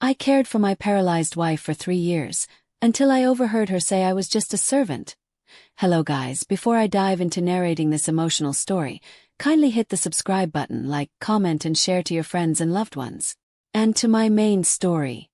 I cared for my paralyzed wife for 3 years, until I overheard her say I was just a servant. Hello guys, before I dive into narrating this emotional story, kindly hit the subscribe button, like, comment and share to your friends and loved ones. And to my main story.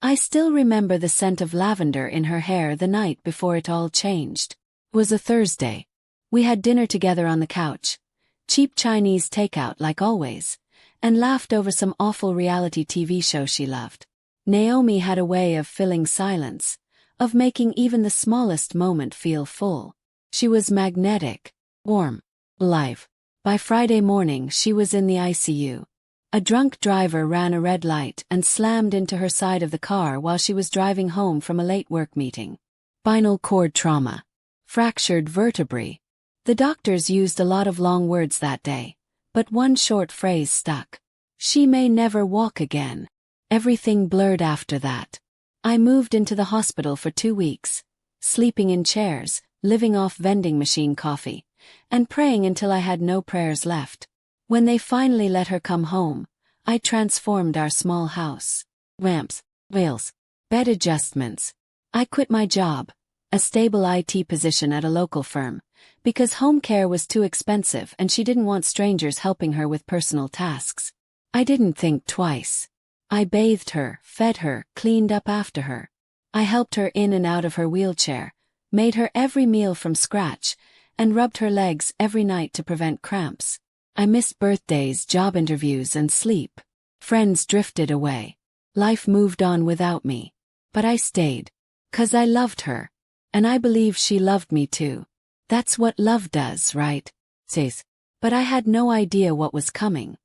I still remember the scent of lavender in her hair the night before it all changed. It was a Thursday. We had dinner together on the couch, cheap Chinese takeout like always, and laughed over some awful reality TV show she loved. Naomi had a way of filling silence, of making even the smallest moment feel full. She was magnetic, warm, alive. By Friday morning she was in the ICU. A drunk driver ran a red light and slammed into her side of the car while she was driving home from a late work meeting. Spinal cord trauma. Fractured vertebrae. The doctors used a lot of long words that day, but one short phrase stuck. She may never walk again. Everything blurred after that. I moved into the hospital for 2 weeks, sleeping in chairs, living off vending machine coffee, and praying until I had no prayers left. When they finally let her come home, I transformed our small house. Ramps, rails, bed adjustments. I quit my job, a stable IT position at a local firm, because home care was too expensive and she didn't want strangers helping her with personal tasks. I didn't think twice. I bathed her, fed her, cleaned up after her. I helped her in and out of her wheelchair, made her every meal from scratch, and rubbed her legs every night to prevent cramps. I missed birthdays, job interviews, and sleep. Friends drifted away. Life moved on without me. But I stayed. 'Cause I loved her. And I believe she loved me too. That's what love does, right? Says. But I had no idea what was coming.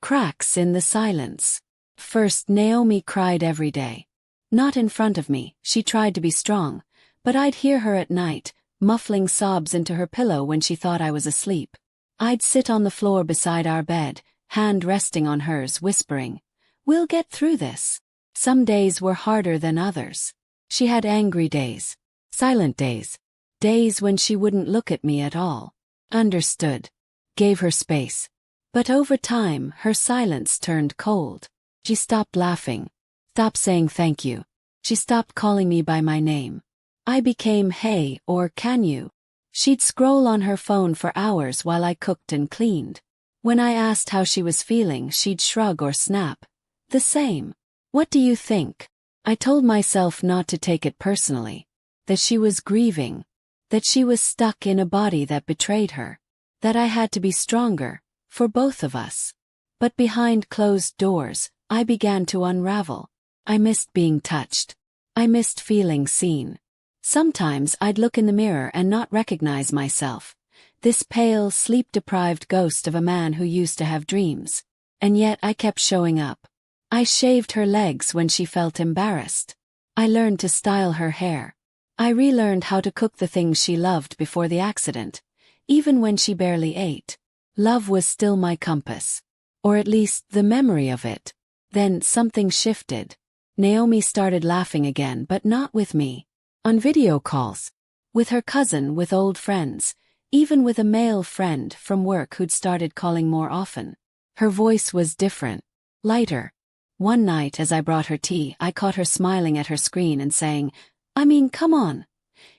Cracks in the silence. First, Naomi cried every day. Not in front of me, she tried to be strong, but I'd hear her at night, muffling sobs into her pillow when she thought I was asleep. I'd sit on the floor beside our bed, hand resting on hers, whispering, "We'll get through this." Some days were harder than others. She had angry days, silent days, days when she wouldn't look at me at all. Understood. Gave her space. But over time, her silence turned cold. She stopped laughing. Stopped saying thank you. She stopped calling me by my name. I became "hey" or "can you?" She'd scroll on her phone for hours while I cooked and cleaned. When I asked how she was feeling, she'd shrug or snap. The same. What do you think? I told myself not to take it personally. That she was grieving. That she was stuck in a body that betrayed her. That I had to be stronger, for both of us. But behind closed doors, I began to unravel. I missed being touched. I missed feeling seen. Sometimes I'd look in the mirror and not recognize myself. This pale, sleep-deprived ghost of a man who used to have dreams. And yet I kept showing up. I shaved her legs when she felt embarrassed. I learned to style her hair. I relearned how to cook the things she loved before the accident, even when she barely ate. Love was still my compass. Or at least the memory of it. Then something shifted. Naomi started laughing again, but not with me. On video calls. With her cousin, with old friends, even with a male friend from work who'd started calling more often. Her voice was different. Lighter. One night as I brought her tea, I caught her smiling at her screen and saying, "I mean, come on.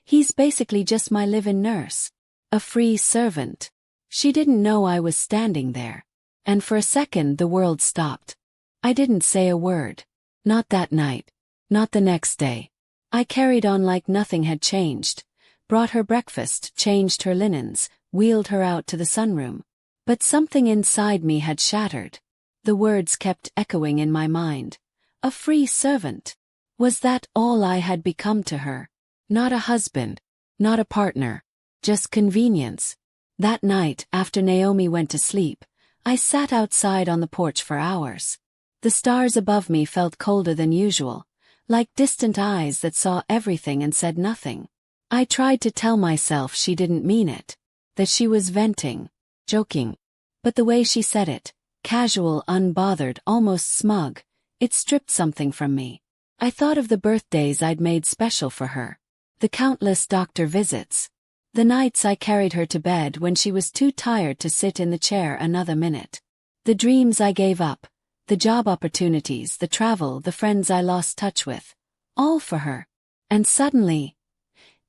He's basically just my live-in nurse. A free servant." She didn't know I was standing there. And for a second the world stopped. I didn't say a word. Not that night. Not the next day. I carried on like nothing had changed. Brought her breakfast, changed her linens, wheeled her out to the sunroom. But something inside me had shattered. The words kept echoing in my mind. A free servant. Was that all I had become to her? Not a husband. Not a partner. Just convenience. That night, after Naomi went to sleep, I sat outside on the porch for hours. The stars above me felt colder than usual, like distant eyes that saw everything and said nothing. I tried to tell myself she didn't mean it, that she was venting, joking. But the way she said it, casual, unbothered, almost smug, it stripped something from me. I thought of the birthdays I'd made special for her, the countless doctor visits, the nights I carried her to bed when she was too tired to sit in the chair another minute, the dreams I gave up, The job opportunities, the travel, the friends I lost touch with. All for her. And suddenly,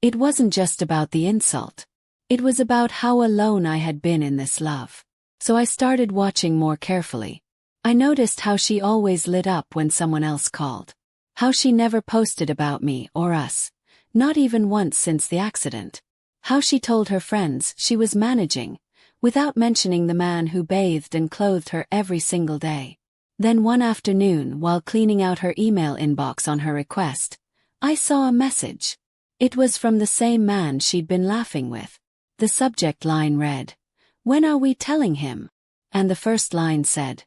it wasn't just about the insult. It was about how alone I had been in this love. So I started watching more carefully. I noticed how she always lit up when someone else called. How she never posted about me or us. Not even once since the accident. How she told her friends she was managing, without mentioning the man who bathed and clothed her every single day. Then one afternoon, while cleaning out her email inbox on her request, I saw a message. It was from the same man she'd been laughing with. The subject line read, "When are we telling him?" And the first line said,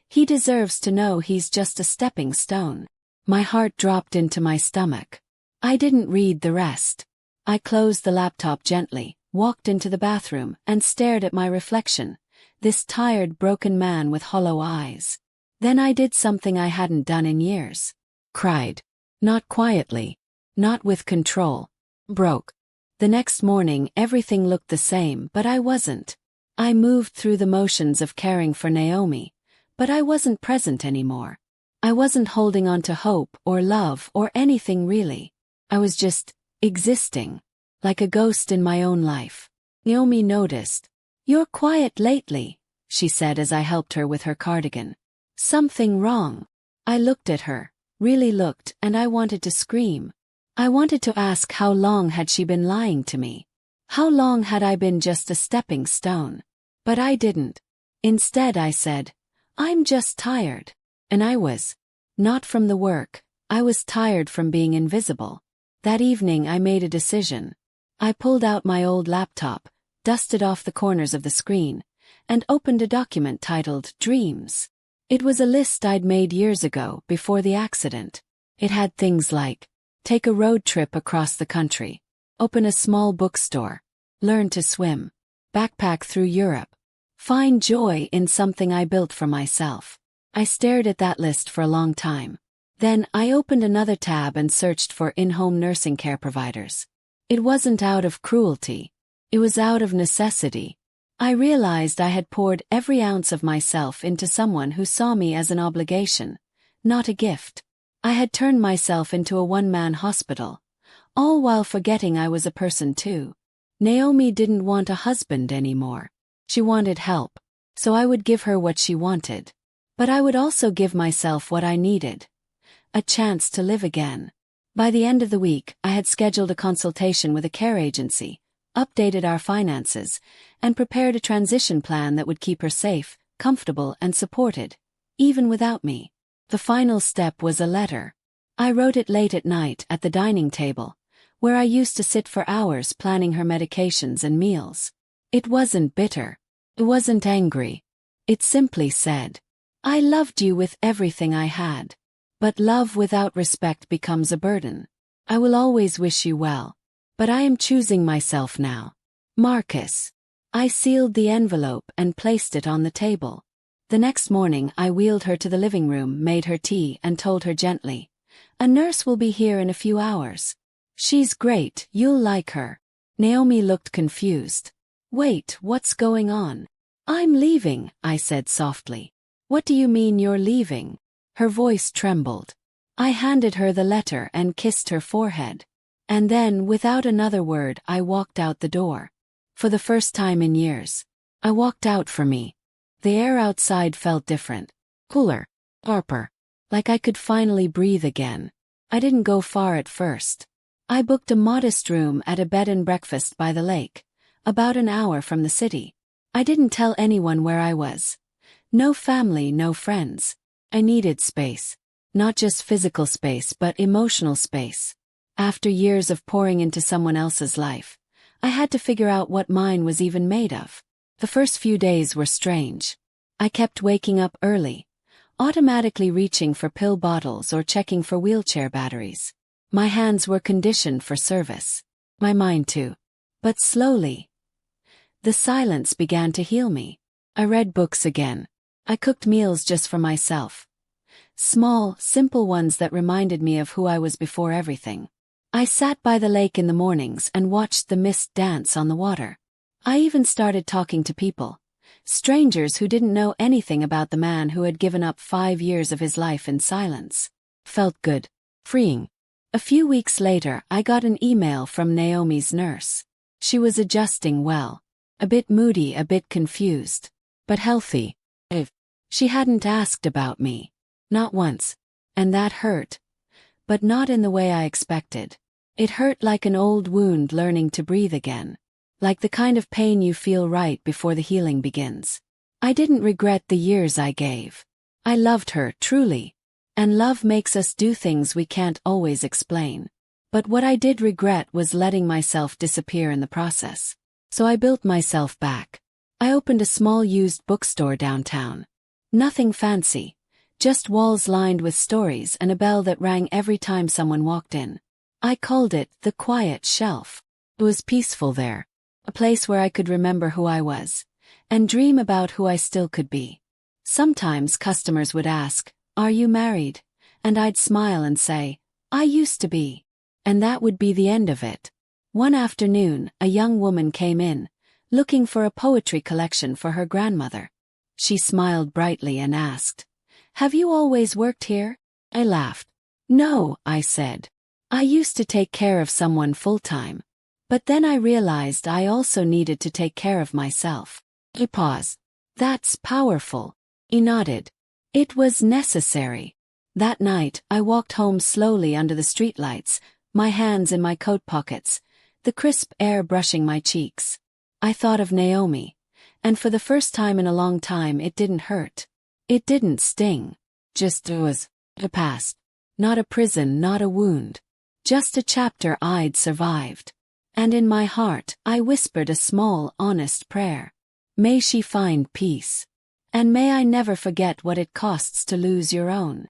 "He deserves to know he's just a stepping stone." My heart dropped into my stomach. I didn't read the rest. I closed the laptop gently, walked into the bathroom, and stared at my reflection, this tired, broken man with hollow eyes. Then I did something I hadn't done in years. Cried. Not quietly. Not with control. Broke. The next morning everything looked the same, but I wasn't. I moved through the motions of caring for Naomi, but I wasn't present anymore. I wasn't holding on to hope or love or anything really. I was just existing, like a ghost in my own life. Naomi noticed. "You're quiet lately," she said as I helped her with her cardigan. "Something wrong?" I looked at her, really looked, and I wanted to scream. I wanted to ask how long had she been lying to me. How long had I been just a stepping stone? But I didn't. Instead I said, "I'm just tired." And I was. Not from the work, I was tired from being invisible. That evening I made a decision. I pulled out my old laptop, dusted off the corners of the screen, and opened a document titled Dreams. It was a list I'd made years ago, before the accident. It had things like, take a road trip across the country, open a small bookstore, learn to swim, backpack through Europe, find joy in something I built for myself. I stared at that list for a long time. Then I opened another tab and searched for in-home nursing care providers. It wasn't out of cruelty. It was out of necessity. I realized I had poured every ounce of myself into someone who saw me as an obligation, not a gift. I had turned myself into a one-man hospital, all while forgetting I was a person too. Naomi didn't want a husband anymore. She wanted help, so I would give her what she wanted. But I would also give myself what I needed. A chance to live again. By the end of the week, I had scheduled a consultation with a care agency, updated our finances, and prepared a transition plan that would keep her safe, comfortable, and supported, even without me. The final step was a letter. I wrote it late at night at the dining table, where I used to sit for hours planning her medications and meals. It wasn't bitter. It wasn't angry. It simply said, "I loved you with everything I had. But love without respect becomes a burden. I will always wish you well. But I am choosing myself now. Marcus." I sealed the envelope and placed it on the table. The next morning I wheeled her to the living room, made her tea, and told her gently, "A nurse will be here in a few hours. She's great, you'll like her." Naomi looked confused. "Wait, what's going on?" "I'm leaving," I said softly. "What do you mean you're leaving?" Her voice trembled. I handed her the letter and kissed her forehead. And then, without another word, I walked out the door. For the first time in years, I walked out for me. The air outside felt different. Cooler. Sharper. Like I could finally breathe again. I didn't go far at first. I booked a modest room at a bed and breakfast by the lake, about an hour from the city. I didn't tell anyone where I was. No family, no friends. I needed space. Not just physical space, but emotional space. After years of pouring into someone else's life, I had to figure out what mine was even made of. The first few days were strange. I kept waking up early, automatically reaching for pill bottles or checking for wheelchair batteries. My hands were conditioned for service. My mind too. But slowly, the silence began to heal me. I read books again. I cooked meals just for myself. Small, simple ones that reminded me of who I was before everything. I sat by the lake in the mornings and watched the mist dance on the water. I even started talking to people, Strangers who didn't know anything about the man who had given up 5 years of his life in silence. Felt good. Freeing. A few weeks later, I got an email from Naomi's nurse. She was adjusting well. A bit moody, a bit confused. But healthy. She hadn't asked about me. Not once. And that hurt. But not in the way I expected. It hurt like an old wound learning to breathe again. Like the kind of pain you feel right before the healing begins. I didn't regret the years I gave. I loved her, truly. And love makes us do things we can't always explain. But what I did regret was letting myself disappear in the process. So I built myself back. I opened a small used bookstore downtown. Nothing fancy. Just walls lined with stories and a bell that rang every time someone walked in. I called it the Quiet Shelf. It was peaceful there. A place where I could remember who I was. And dream about who I still could be. Sometimes customers would ask, "Are you married?" And I'd smile and say, "I used to be." And that would be the end of it. One afternoon, a young woman came in, looking for a poetry collection for her grandmother. She smiled brightly and asked, "Have you always worked here?" I laughed. "No," I said. "I used to take care of someone full-time. But then I realized I also needed to take care of myself." He paused. "That's powerful." He nodded. It was necessary. That night, I walked home slowly under the streetlights, my hands in my coat pockets, the crisp air brushing my cheeks. I thought of Naomi. And for the first time in a long time, it didn't hurt. It didn't sting. Just was a past. Not a prison, not a wound. Just a chapter I'd survived. And in my heart, I whispered a small, honest prayer. May she find peace. And may I never forget what it costs to lose your own.